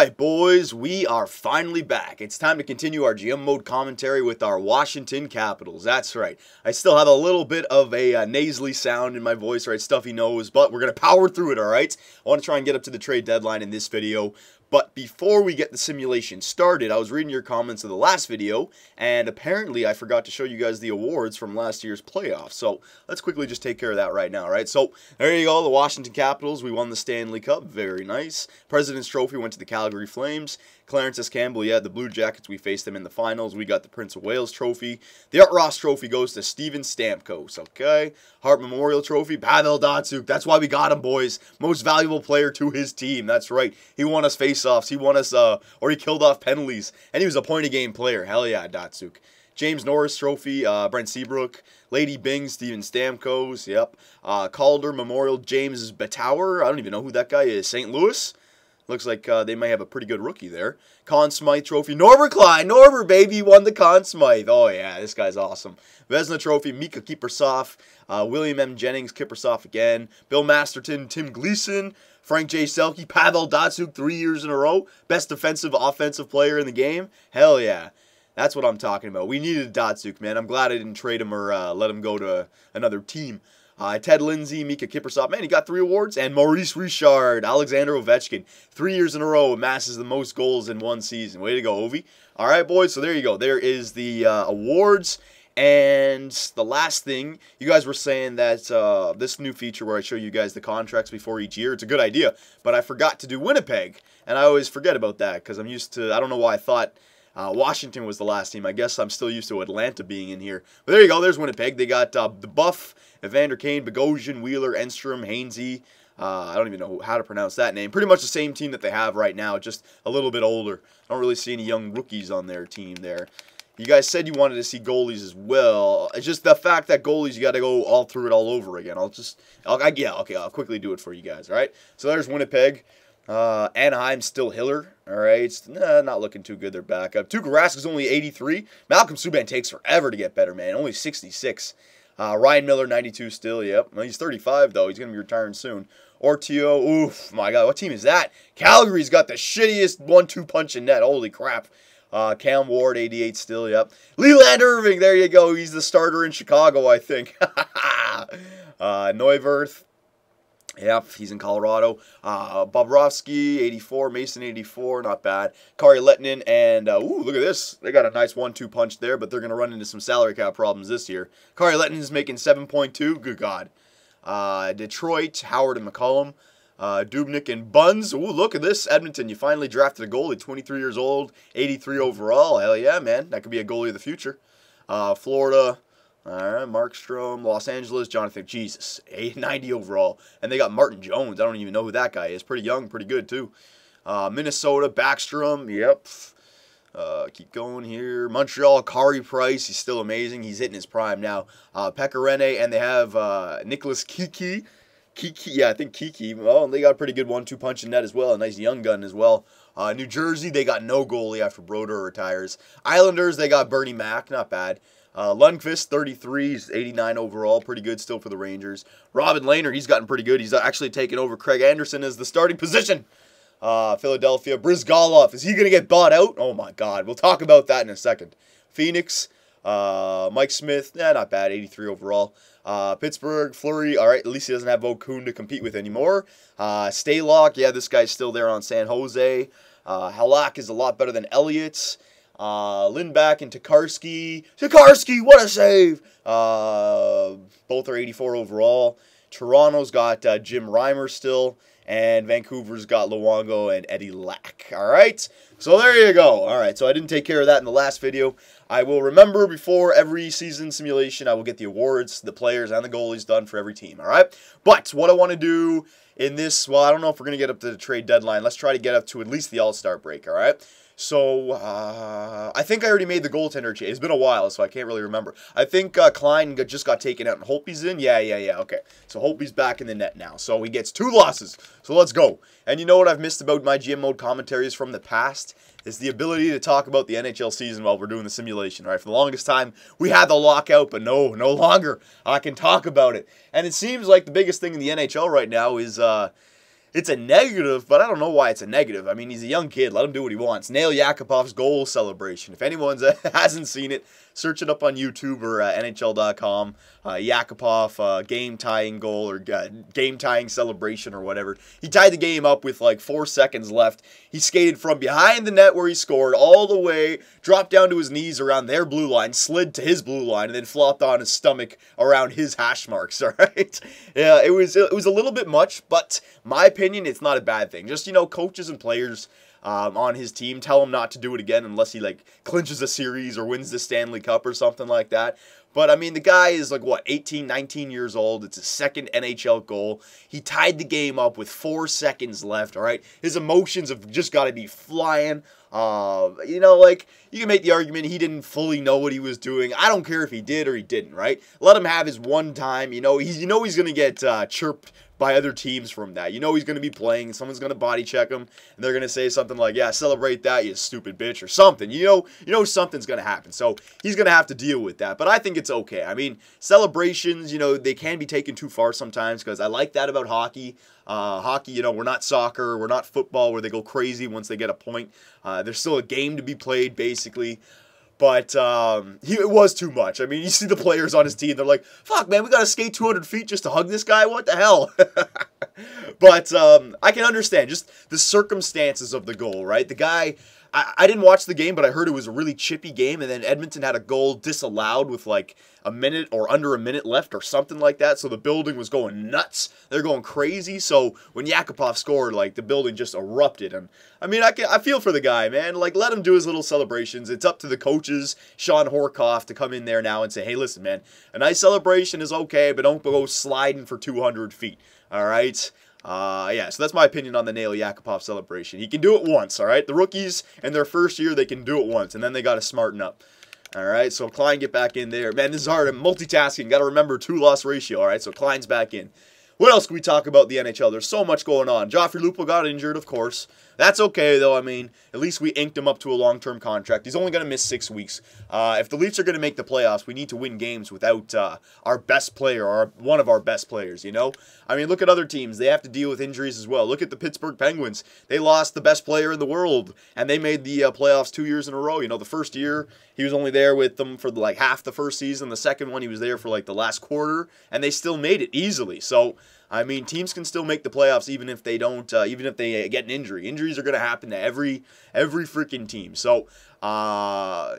Alright boys, we are finally back. It's time to continue our GM mode commentary with our Washington Capitals. That's right. I still have a little bit of a nasally sound in my voice, right? Stuffy nose, but we're going to power through it, alright? I want to try and get up to the trade deadline in this video. But before we get the simulation started, I was reading your comments of the last video, and apparently I forgot to show you guys the awards from last year's playoffs. So let's quickly just take care of that right now, right? So there you go, the Washington Capitals. We won the Stanley Cup. Very nice. President's Trophy went to the Calgary Flames. Clarence S. Campbell, yeah, the Blue Jackets, we faced them in the finals. We got the Prince of Wales Trophy. The Art Ross Trophy goes to Steven Stamkos, okay? Hart Memorial Trophy, Pavel Datsyuk. That's why we got him, boys. Most valuable player to his team. That's right. He won us faceoffs. He won us, or he killed off penalties. And he was a point-a-game player. Hell yeah, Datsyuk. James Norris Trophy, Brent Seabrook. Lady Bing, Steven Stamkos, yep. Calder Memorial, James Betower. I don't even know who that guy is. St. Louis. Looks like they might have a pretty good rookie there. Conn Smythe Trophy. Norbert Klein. Norbert, baby, won the Conn Smythe. Oh, yeah, this guy's awesome. Vezina Trophy. Mika Kiprusoff. William M. Jennings. Kiprusoff again. Bill Masterton. Tim Gleason. Frank J. Selke. Pavel Datsyuk 3 years in a row. Best defensive, offensive player in the game. Hell yeah. That's what I'm talking about. We needed Datsyuk, man. I'm glad I didn't trade him or let him go to another team. Ted Lindsay, Mika Kiprusoff, man, he got 3 awards. And Maurice Richard, Alexander Ovechkin, 3 years in a row, amasses the most goals in one season. Way to go, Ovi. All right, boys, so there you go. There is the awards. And the last thing, you guys were saying that this new feature where I show you guys the contracts before each year, it's a good idea. But I forgot to do Winnipeg. And I always forget about that because I'm used to, I don't know why I thought Washington was the last team. I guess I'm still used to Atlanta being in here. But there you go. There's Winnipeg. They got the Buff, Evander Kane, Bogosian, Wheeler, Enstrom, Hainsey. I don't even know how to pronounce that name. Pretty much the same team that they have right now, just a little bit older. I don't really see any young rookies on their team there. You guys said you wanted to see goalies as well. It's just the fact that goalies, you got to go all through it all over again. I'll quickly do it for you guys, all right? So there's Winnipeg. Anaheim still Hiller, all right? Not looking too good. They're back up. Tuukka Rask is only 83. Malcolm Subban takes forever to get better, man. Only 66. Ryan Miller, 92 still, yep. Well, he's 35, though. He's going to be retiring soon. Ortio, oof, my God, what team is that? Calgary's got the shittiest 1-2 punch in net. Holy crap. Cam Ward, 88 still, yep. Leland Irving, there you go. He's the starter in Chicago, I think. Neuwirth. Yep, he's in Colorado. Bobrovsky, 84. Mason, 84. Not bad. Kari Lettinen and, ooh, look at this. They got a nice 1-2 punch there, but they're going to run into some salary cap problems this year. Kari Lettinen's making 7.2. Good God. Detroit, Howard and McCollum. Dubnyk and Buns. Ooh, look at this. Edmonton, you finally drafted a goalie. 23 years old. 83 overall. Hell yeah, man. That could be a goalie of the future. Florida. All right, Markstrom, Los Angeles, Jonathan, Jesus, 90 overall. And they got Martin Jones. I don't even know who that guy is. Pretty young, pretty good, too. Minnesota, Backstrom, yep. Keep going here. Montreal, Kari Price, he's still amazing. He's hitting his prime now. Pecorine, and they have Nicholas Kiki. Yeah, I think Kiki. Well, they got a pretty good 1-2 punch in net as well. A nice young gun as well. New Jersey, they got no goalie after Broder retires. Islanders, they got Bernie Mac, not bad. Lundqvist, 33, he's 89 overall, pretty good still for the Rangers. Robin Lehner, he's gotten pretty good. He's actually taken over Craig Anderson as the starting position. Philadelphia, Brizgalov, is he going to get bought out? Oh my God, we'll talk about that in a second. Phoenix, Mike Smith, not bad, 83 overall. Pittsburgh, Fleury, all right, at least he doesn't have Okun to compete with anymore. Stalock, yeah, this guy's still there on San Jose. Halak is a lot better than Elliott. Lindback and Tokarski. Tokarski, what a save! Both are 84 overall. Toronto's got Jim Reimer still. And Vancouver's got Luongo and Eddie Lack. All right? So there you go. All right, so I didn't take care of that in the last video. I will remember before every season simulation, I will get the awards, the players, and the goalies done for every team. All right? But what I want to do in this, well, I don't know if we're going to get up to the trade deadline. Let's try to get up to at least the All-Star break. All right? So, I think I already made the goaltender change. It's been a while, so I can't really remember. I think Klein just got taken out and Holtby's in. Yeah, okay. So, Holtby's back in the net now. So, he gets 2 losses. So, let's go. And you know what I've missed about my GM mode commentaries from the past? Is the ability to talk about the NHL season while we're doing the simulation, right? For the longest time, we had the lockout, but no longer. I can talk about it. And it seems like the biggest thing in the NHL right now is it's a negative, but I don't know why it's a negative. I mean, he's a young kid. Let him do what he wants. Nail Yakupov's goal celebration. If anyone hasn't seen it, search it up on YouTube or NHL.com. Yakupov game-tying goal or game-tying celebration or whatever. He tied the game up with like 4 seconds left. He skated from behind the net where he scored all the way, dropped down to his knees around their blue line, slid to his blue line, and then flopped on his stomach around his hash marks, all right? Yeah, it was a little bit much, but my opinion, it's not a bad thing. Just, coaches and players on his team tell him not to do it again unless he, like, clinches a series or wins the Stanley Cup or something like that. But, I mean, the guy is, like, what, 18, 19 years old. It's his second NHL goal. He tied the game up with 4 seconds left, all right? His emotions have just got to be flying. Like, you can make the argument he didn't fully know what he was doing. I don't care if he did or he didn't, right? Let him have his one time. He's going to get chirped by other teams from that. He's going to be playing, and someone's going to body check him, and they're going to say something like, yeah, celebrate that, you stupid bitch, or something. Something's going to happen. So he's going to have to deal with that. But I think it's okay. I mean, celebrations, they can be taken too far sometimes, because I like that about hockey. Hockey, we're not soccer, we're not football where they go crazy once they get a point. There's still a game to be played, basically. But it was too much. I mean, you see the players on his team, they're like, fuck, man, we got to skate 200 feet just to hug this guy? What the hell? But I can understand just the circumstances of the goal, right? The guy, I didn't watch the game, but I heard it was a really chippy game, and then Edmonton had a goal disallowed with like a minute or under a minute left or something like that, so the building was going nuts. They're going crazy, so when Yakupov scored, like, the building just erupted, and I mean, I feel for the guy, man. Like, let him do his little celebrations. It's up to the coaches, Sean Horkoff, to come in there now and say, hey, listen, man, a nice celebration is okay, but don't go sliding for 200 feet, all right? Yeah, so that's my opinion on the Nail Yakupov celebration. He can do it once, all right? The rookies in their first year, they can do it once, and then they got to smarten up. All right, so Klein, get back in there. Man, this is hard. I'm multitasking. Got to remember 2-loss ratio, all right? So Klein's back in. What else can we talk about the NHL? There's so much going on. Joffrey Lupul got injured, of course. That's okay, though. I mean, at least we inked him up to a long-term contract. He's only going to miss 6 weeks. If the Leafs are going to make the playoffs, we need to win games without our best player or one of our best players, I mean, look at other teams. They have to deal with injuries as well. Look at the Pittsburgh Penguins. They lost the best player in the world, and they made the playoffs 2 years in a row. The first year, he was only there with them for like half the first season. The second one, he was there for like the last quarter, and they still made it easily. So, I mean, teams can still make the playoffs even if they don't, even if they get an injury. Injuries are going to happen to every freaking team. So,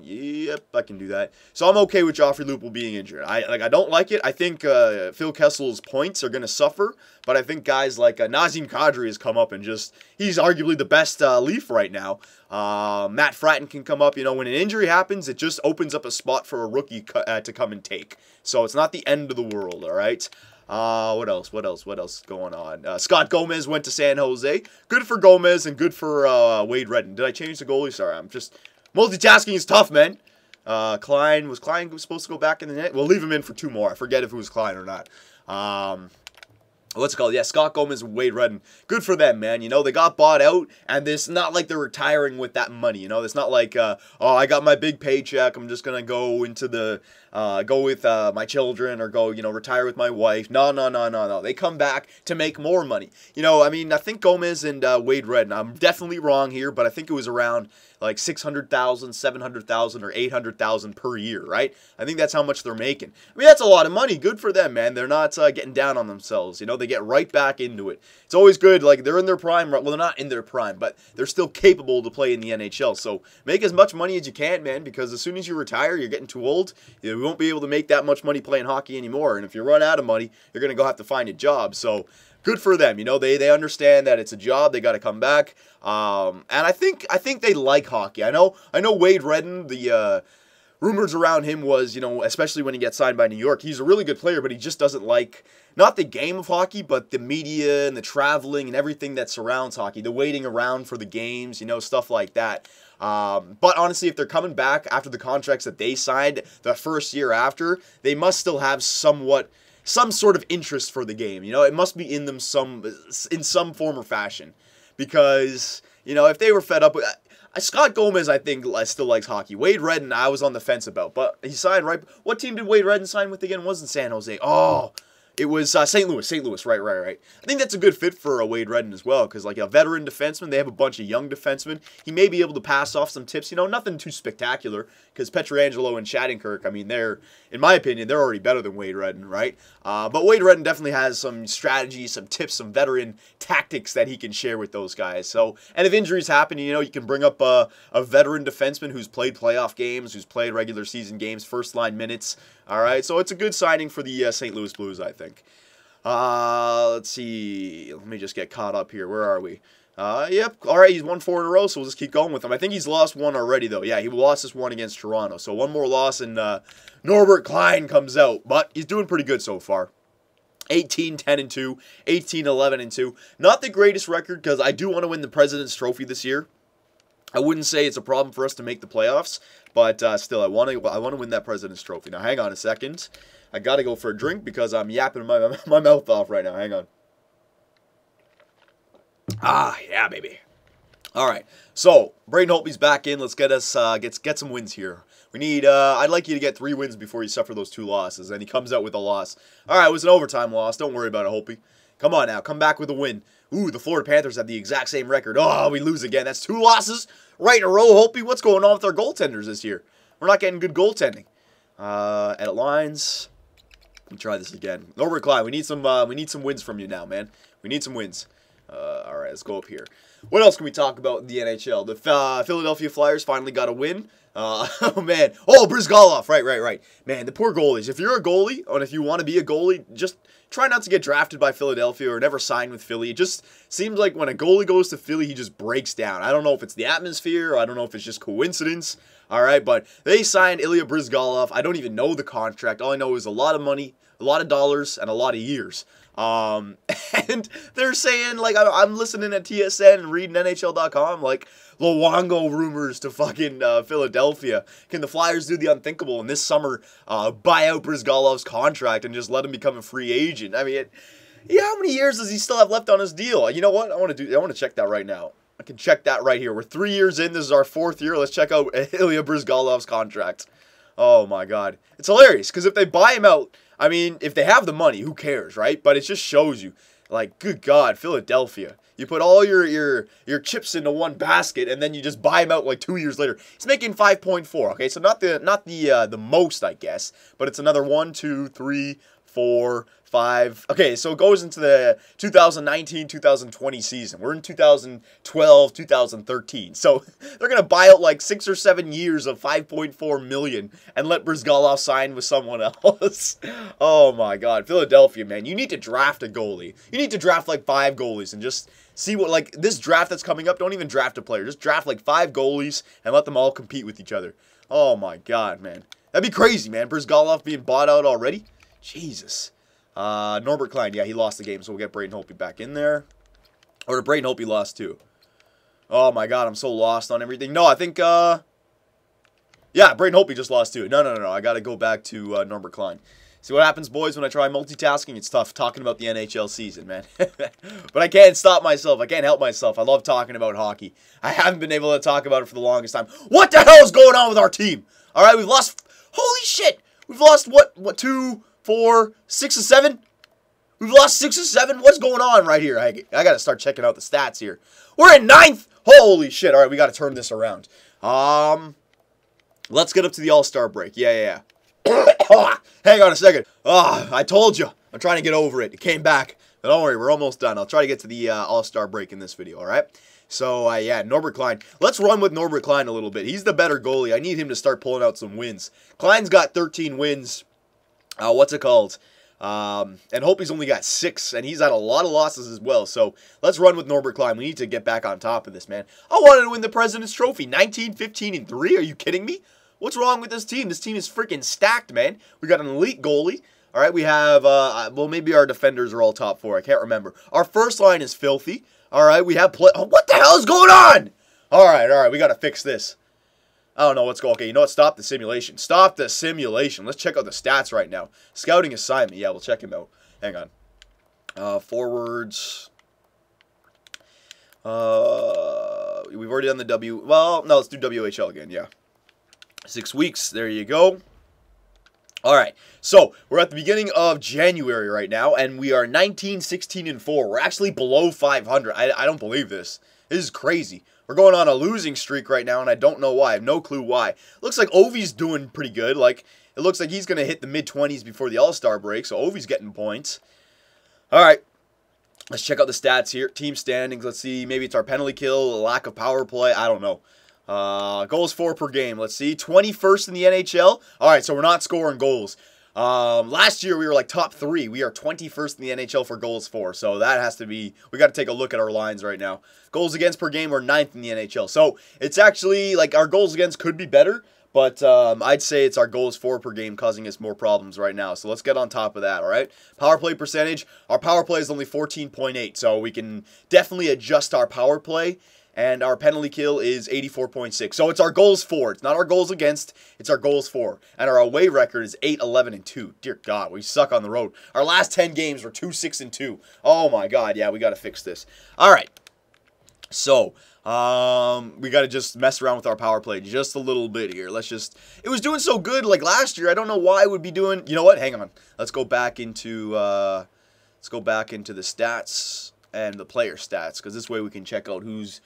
yep, I can do that. So I'm okay with Joffrey Lupul being injured. I don't like it. I think Phil Kessel's points are going to suffer, but I think guys like Nazem Kadri has come up and he's arguably the best Leaf right now. Matt Fratton can come up. When an injury happens, it just opens up a spot for a rookie to come and take. So it's not the end of the world, all right? What else is going on? Scott Gomez went to San Jose. Good for Gomez and good for Wade Redden. Did I change the goalie? Sorry, I'm just... Multitasking is tough, man. Klein supposed to go back in the net? We'll leave him in for 2 more. I forget if it was Klein or not. What's it called? Yeah, Scott Gomez and Wade Redden. Good for them, man. They got bought out, and it's not like they're retiring with that money. It's not like, oh, I got my big paycheck. I'm just going to go into the, go with my children or go, retire with my wife. No. They come back to make more money. I mean, I think Gomez and Wade Redden, I'm definitely wrong here, but I think it was around like $600,000, $700,000, or $800,000 per year, right? I think that's how much they're making. I mean, that's a lot of money. Good for them, man. They're not getting down on themselves. They get right back into it. It's always good. Like, they're in their prime. Well, they're not in their prime, but they're still capable to play in the NHL. So make as much money as you can, man, because as soon as you retire, you're getting too old. You won't be able to make that much money playing hockey anymore. And if you run out of money, you're going to go have to find a job. So good for them. They understand that it's a job. They got to come back. And I think they like hockey. I know Wade Redden, the rumors around him was, especially when he gets signed by New York, he's a really good player, but he just doesn't like, not the game of hockey, but the media and the traveling and everything that surrounds hockey, the waiting around for the games, stuff like that. But honestly, if they're coming back after the contracts that they signed the first year after, they must still have some sort of interest for the game. It must be in them in some form or fashion. Because, if they were fed up with... Scott Gomez, I think, still likes hockey. Wade Redden, I was on the fence about. But he signed right... What team did Wade Redden sign with again? It wasn't San Jose. Oh, It was St. Louis. St. Louis, right. I think that's a good fit for Wade Redden as well, because like a veteran defenseman, they have a bunch of young defensemen. He may be able to pass off some tips, nothing too spectacular, because Pietrangelo and Shattenkirk, I mean, in my opinion, they're already better than Wade Redden, right? But Wade Redden definitely has some strategies, some tips, some veteran tactics that he can share with those guys. So, and if injuries happen, you can bring up a veteran defenseman who's played playoff games, who's played regular season games, first line minutes. All right, so it's a good signing for the St. Louis Blues, I think. Let's see. Let me just get caught up here. Where are we? Yep. All right, he's won 4 in a row, so we'll just keep going with him. I think he's lost 1 already, though. Yeah, he lost this one against Toronto. So 1 more loss, and Norbert Klein comes out. But he's doing pretty good so far. 18-10-2, 18-11-2. Not the greatest record, because I do want to win the President's Trophy this year. I wouldn't say it's a problem for us to make the playoffs, but still, I want to win that President's Trophy. Now, hang on a second. I got to go for a drink because I'm yapping my mouth off right now. Hang on. Ah, yeah, baby. All right. So, Braden Holtby's back in. Let's get us get some wins here. We need. I'd like you to get 3 wins before you suffer those 2 losses. And he comes out with a loss. All right, it was an overtime loss. Don't worry about it, Holtby. Come on now, come back with a win. Ooh, the Florida Panthers have the exact same record. Oh, we lose again. That's 2 losses right in a row. Holtby, what's going on with our goaltenders this year? We're not getting good goaltending. Edit lines. Let me try this again. Norbert Klein, we need some wins from you now, man. We need some wins. All right, let's go up here. What else can we talk about in the NHL? The Philadelphia Flyers finally got a win. Oh, man. Oh, Brizgalov. Right. Man, the poor goalies. If you're a goalie, and if you want to be a goalie, just try not to get drafted by Philadelphia or never sign with Philly. It just seems like when a goalie goes to Philly, he just breaks down. I don't know if it's the atmosphere, or I don't know if it's just coincidence. All right, but they signed Ilya Brizgalov. I don't even know the contract. All I know is a lot of money, a lot of dollars, and a lot of years. And they're saying, like, I'm listening at TSN and reading NHL.com, like, Luongo rumors to fucking Philadelphia. Can the Flyers do the unthinkable and this summer buy out Brizgalov's contract and just let him become a free agent? I mean, how many years does he still have left on his deal? You know what? I want to check that right now. I can check that right here. We're 3 years in. This is our 4th year. Let's check out Ilya Brizgalov's contract. Oh, my God. It's hilarious, because if they buy him out, I mean, if they have the money, who cares, right? But it just shows you, like, good God, Philadelphia. You put all your chips into one basket, and then you just buy him out like 2 years later. He's making 5.4. Okay, so not the most, I guess, but it's another 1, 2, 3, 4, 5. Okay, so it goes into the 2019-2020 season. We're in 2012, 2013. So they're going to buy out like 6 or 7 years of $5.4 million and let Brizgalov sign with someone else. Oh my God. Philadelphia, man. You need to draft a goalie. You need to draft like 5 goalies and just see what, like, this draft that's coming up, don't even draft a player. Just draft like 5 goalies and let them all compete with each other. Oh my God, man. That'd be crazy, man. Brizgalov being bought out already. Jesus. Norbert Klein, yeah, he lost the game, so we'll get Braden Holtby back in there. Or Braden Holtby lost too. Oh my God, I'm so lost on everything. No, I think, yeah, Braden Holtby just lost too. No, I gotta go back to Norbert Klein. See what happens, boys, when I try multitasking? It's tough talking about the NHL season, man. But I can't stop myself. I can't help myself. I love talking about hockey. I haven't been able to talk about it for the longest time. What the hell is going on with our team? All right, we've lost, holy shit. We've lost, what, 2, 4, 6 or 7? We've lost 6 or 7? What's going on right here? I got to start checking out the stats here. We're in 9th. Holy shit. All right, we got to turn this around. Let's get up to the All-Star break. Yeah. Hang on a second. I told you. I'm trying to get over it. It came back. But don't worry, we're almost done. I'll try to get to the All-Star break in this video, all right? So, yeah, Norbert Klein. Let's run with Norbert Klein a little bit. He's the better goalie. I need him to start pulling out some wins. Klein's got 13 wins. What's it called? And Holtby's only got 6, and he's had a lot of losses as well. So let's run with Norbert Klein. We need to get back on top of this, man. I wanted to win the President's Trophy. 19, 15, and 3. Are you kidding me? What's wrong with this team? This team is freaking stacked, man. We got an elite goalie. All right, we have, well, maybe our defenders are all top 4. I can't remember. Our first line is filthy. All right, we have what the hell is going on? All right, we got to fix this. I don't know what's going on. Okay, you know what? Stop the simulation. Stop the simulation. Let's check out the stats right now. Scouting assignment. Yeah, we'll check him out. Hang on. Forwards. We've already done the W. Well, no, let's do WHL again. Yeah. 6 weeks. There you go. All right, so we're at the beginning of January right now, and we are 19, 16, and 4. We're actually below 500. I don't believe this. This is crazy. We're going on a losing streak right now, and I don't know why. I have no clue why. Looks like Ovi's doing pretty good. Like, it looks like he's going to hit the mid-20s before the All-Star break, so Ovi's getting points. All right, let's check out the stats here. Team standings. Let's see. Maybe it's our penalty kill, lack of power play. I don't know. Goals for per game. Let's see. 21st in the NHL. All right, so we're not scoring goals. Last year we were like top 3. We are 21st in the NHL for goals for. So that has to be, we got to take a look at our lines right now. Goals against per game, we're 9th in the NHL. So it's actually like our goals against could be better, but I'd say it's our goals for per game causing us more problems right now. So let's get on top of that, all right? Power play percentage. Our power play is only 14.8, so we can definitely adjust our power play. And our penalty kill is 84.6. So it's our goals for. It's not our goals against. It's our goals for. And our away record is 8-11-2. Dear God, we suck on the road. Our last 10 games were 2-6-2. Oh my God, yeah, we got to fix this. All right. So, we got to just mess around with our power play just a little bit here. Let's just, it was doing so good like last year. I don't know why it would be doing, you know what? Hang on. Let's go back into the stats and the player stats, because this way we can check out who's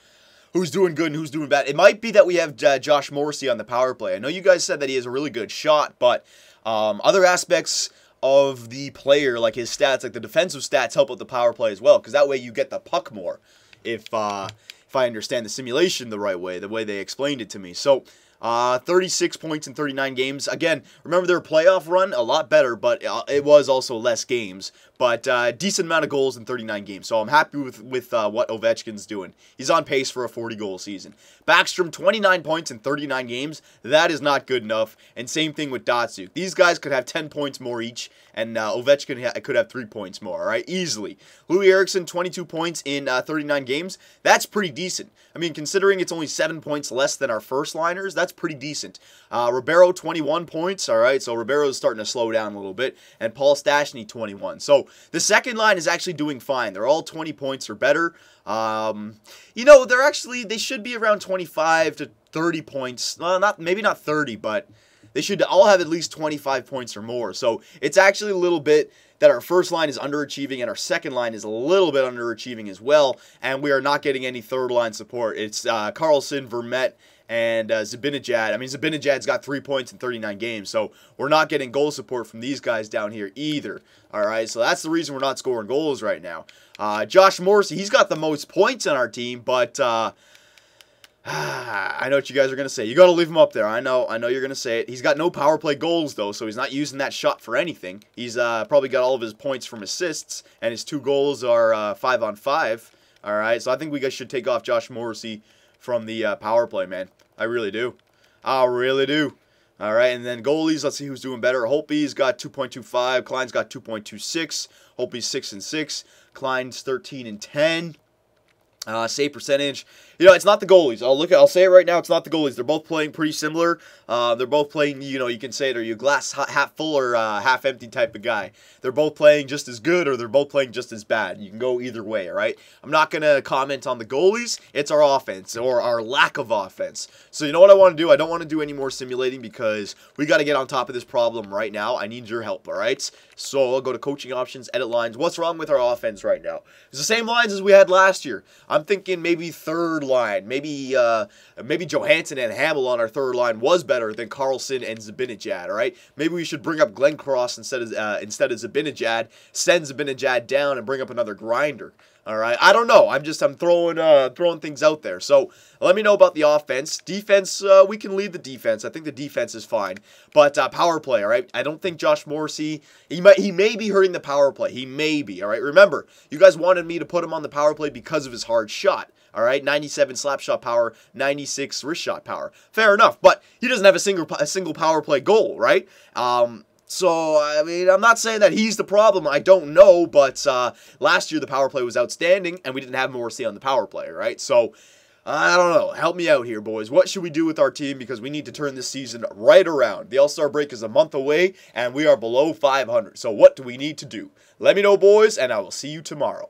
doing good and who's doing bad. It might be that we have Josh Morrissey on the power play. I know you guys said that he has a really good shot, but other aspects of the player, like his stats, like the defensive stats, help out the power play as well, because that way you get the puck more, if I understand the simulation the right way, the way they explained it to me. So 36 points in 39 games. Again, remember their playoff run? A lot better, but it was also less games. But decent amount of goals in 39 games. So I'm happy with what Ovechkin's doing. He's on pace for a 40-goal season. Backstrom, 29 points in 39 games. That is not good enough. And same thing with Datsuk. These guys could have 10 points more each, and Ovechkin could have 3 points more, all right? Easily. Louis Eriksson, 22 points in 39 games. That's pretty decent. I mean, considering it's only 7 points less than our first liners, that's pretty decent. Ribeiro, 21 points, all right? So Ribeiro's starting to slow down a little bit. And Paul Stastny, 21. So the second line is actually doing fine. They're all 20 points or better. You know, they should be around 25 to 30 points. Well, maybe not 30, but they should all have at least 25 points or more. So it's actually a little bit that our first line is underachieving and our second line is a little bit underachieving as well. And we are not getting any third line support. It's Carlson, Vermette, and Zibanejad. I mean, Zibanejad's got 3 points in 39 games, so we're not getting goal support from these guys down here either. All right, so that's the reason we're not scoring goals right now. Josh Morrissey, he's got the most points on our team, but I know what you guys are going to say. You got to leave him up there. I know you're going to say it. He's got no power play goals, though, so he's not using that shot for anything. He's probably got all of his points from assists, and his 2 goals are 5-on-5. All right, so I think we guys should take off Josh Morrissey from the power play, man. I really do. I really do. All right, and then goalies, let's see who's doing better. Holtby's got 2.25. Klein's got 2.26. Holtby's 6-6. Klein's 13-10. Save percentage. You know, it's not the goalies. I'll say it right now. It's not the goalies. They're both playing pretty similar. They're both playing, you know, you can say it, are you glass half full or half empty type of guy. They're both playing just as good or they're both playing just as bad. You can go either way, all right? I'm not going to comment on the goalies. It's our offense or our lack of offense. So you know what I want to do? I don't want to do any more simulating because we got to get on top of this problem right now. I need your help, all right? So I'll go to coaching options, edit lines. What's wrong with our offense right now? It's the same lines as we had last year. I'm thinking maybe third line. Maybe Johansson and Hamill on our third line was better than Carlson and Zibanejad, all right? Maybe we should bring up Glenn Cross instead of Zibanejad, send Zibanejad down and bring up another grinder. All right, I don't know. I'm throwing things out there. So let me know about the offense. Defense, we can lead the defense. I think the defense is fine. But power play, all right. I don't think Josh Morrissey. He may be hurting the power play. He may be. All right. Remember, you guys wanted me to put him on the power play because of his hard shot. All right, 97 slap shot power, 96 wrist shot power. Fair enough, but he doesn't have a single power play goal, right? So, I mean, I'm not saying that he's the problem. I don't know, but last year the power play was outstanding, and we didn't have Morrissey on the power play, right? So, I don't know. Help me out here, boys. What should we do with our team? Because we need to turn this season right around. The All-Star break is a month away, and we are below 500. So, what do we need to do? Let me know, boys, and I will see you tomorrow.